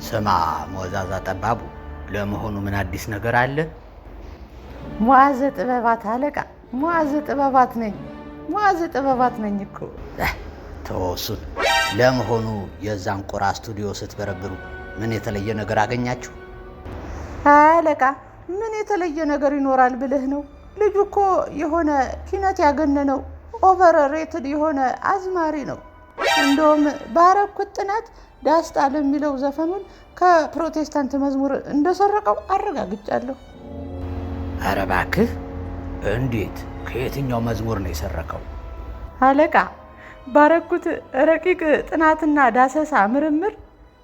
ስማ ሞዛዛ ጠባቡ፣ ለመሆኑ ምን አዲስ ነገር አለ? ሙዓዘ ጥበባት አለቃ፣ ሙዓዘ ጥበባት ነኝ እኮ። ተወው እሱን። ለመሆኑ የዛን ቁራ ስቱዲዮ ስትበረብሩ ምን የተለየ ነገር አገኛችሁ? አለቃ ምን የተለየ ነገር ይኖራል ብለህ ነው? ልጁ እኮ የሆነ ኪነት ያገነነው ኦቨር ሬትድ የሆነ አዝማሪ ነው። እንደውም ባረኩት ጥናት ዳስጣል የሚለው ዘፈኑን ከፕሮቴስታንት መዝሙር እንደሰረቀው አረጋግጫለሁ። ኧረ እባክህ! እንዴት? ከየትኛው መዝሙር ነው የሰረቀው? አለቃ ባረኩት ረቂቅ ጥናትና ዳሰሳ ምርምር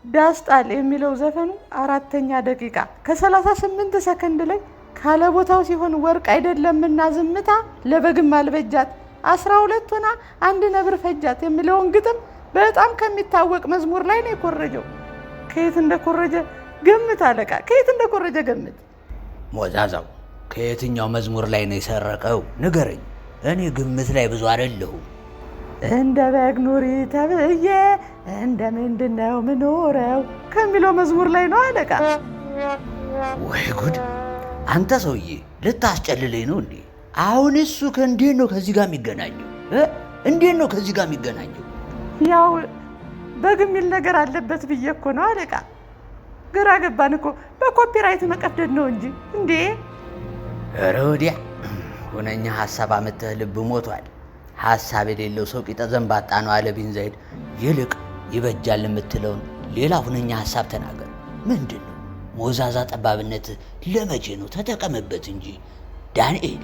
ዳስጣል የሚለው ዘፈኑ 4ኛ ደቂቃ ከ38 ሰከንድ ላይ ካለ ቦታው ሲሆን ወርቅ አይደለምና ዝምታ ለበግም አልበጃት 12 ሆና አንድ ነብር ፈጃት የሚለውን ግጥም በጣም ከሚታወቅ መዝሙር ላይ ነው የኮረጀው። ከየት እንደኮረጀ ገምት አለቃ፣ ከየት እንደኮረጀ ገምት። ሞዛዛው ከየትኛው መዝሙር ላይ ነው የሰረቀው? ንገረኝ። እኔ ግምት ላይ ብዙ አይደለሁም። እንደ በግ ኑሪ ተብዬ እንደ ምንድነው ምኖረው ከሚለው መዝሙር ላይ ነው አለቃ። ወይ ጉድ! አንተ ሰውዬ ልታስጨልለኝ ነው እንዴ? አሁን እሱ እንዴት ነው ከዚህ ጋር የሚገናኘው? እንዴት ነው ከዚህ ጋር የሚገናኘው? ያው በግ የሚል ነገር አለበት ብዬ እኮ ነው አለቃ። ግራ ገባን እኮ። በኮፒራይት መቀደድ ነው እንጂ እንዴ። ኧረ ወዲያ ሁነኛ ሀሳብ አመተህ ልብ ሞቷል። ሀሳብ የሌለው ሰው ቂጠ ዘንባጣ ነው አለ ቢን ዘይድ። ይልቅ ይበጃል የምትለውን ሌላ ሁነኛ ሀሳብ ተናገር። ምንድን ነው ሞዛዛ ጠባብነት? ለመቼ ነው? ተጠቀምበት እንጂ ዳንኤል።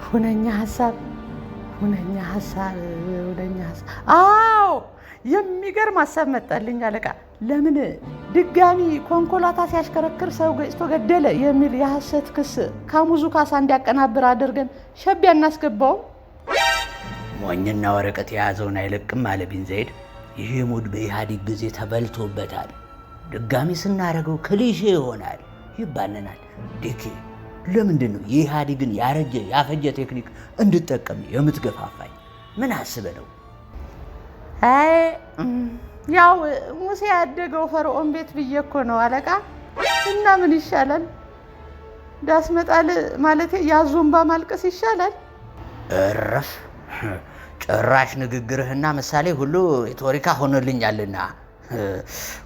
ሁነኛ ሀሳብ። አዎ የሚገርም ሀሳብ መጣልኝ አለቃ። ለምን ድጋሚ ኮንኮላታ ሲያሽከረክር ሰው ገጭቶ ገደለ የሚል የሐሰት ክስ ካሙዙ ካሳ እንዲያቀናብር አድርገን ሸቢ አናስገባውም? ሞኝና ወረቀት የያዘውን አይለቅም አለ ቢን ዘይድ። ይሄ ሙድ በኢህአዴግ ጊዜ ተበልቶበታል። ድጋሚ ስናደርገው ክሊሼ ይሆናል፣ ይባነናል። ዴኬ ለምንድን ነው የኢህአዴግን ያፈጀ ቴክኒክ እንድጠቀም የምትገፋፋኝ? ምን አስበህ ነው? አይ ያው ሙሴ ያደገው ፈርዖን ቤት ብዬ እኮ ነው አለቃ። እና ምን ይሻላል? ዳስ መጣል ማለት ያዞምባ ማልቀስ ይሻላል? እረፍ! ጭራሽ ንግግርህና ምሳሌ ሁሉ ሪቶሪካ ሆኖልኛልና።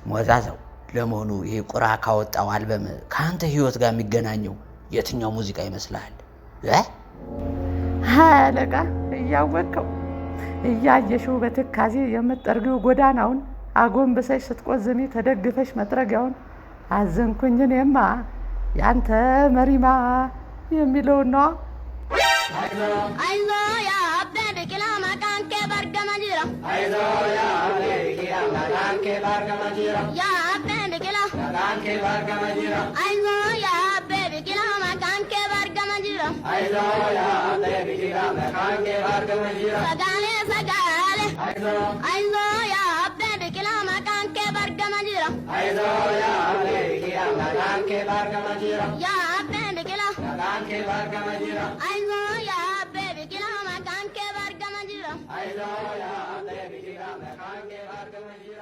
ሞዛዛው ለመሆኑ ይሄ ቁራ ካወጣው አልበም ከአንተ ህይወት ጋር የሚገናኘው የትኛው ሙዚቃ ይመስልሃል? አለቃ እያወቀው እያየሽው በትካዜ የምትጠርጊው ጎዳናውን አጎንብሰሽ ስትቆዝሚ ተደግፈሽ መጥረጊያውን አዘንኩኝ እኔማ ያንተ መሪማ የሚለውን ነው። አይዞ ያ አብደ ቂላ ማቃንኬ በርገመ ጅራ አይዞ ያ አብደ ቂላ ማቃንኬ በርገመ ጅራ ያ አብደ ቂላ ማቃንኬ በርገመ ጅራ አይዞ ያ አብደ ቂላ ማቃንኬ በርገመ ጅራ አይዞ ያ አብደ ቂላ ማቃንኬ በርገመ ጅራ ሰጋሌ አይዞ ያ አብደ ቂላ ማቃንኬ በርገመ ጅራ አይዞ ያ አብደ ቂላ ማቃንኬ በርገመ ጅራ ያ አብደ ቂላ ማቃንኬ በርገመ ጅራ አይዞ ያ አብደ ቂላ ማቃንኬ በርገመ ጅራ አይዞ ያ አብደ ቂላ ማቃንኬ በርገመ ጅራ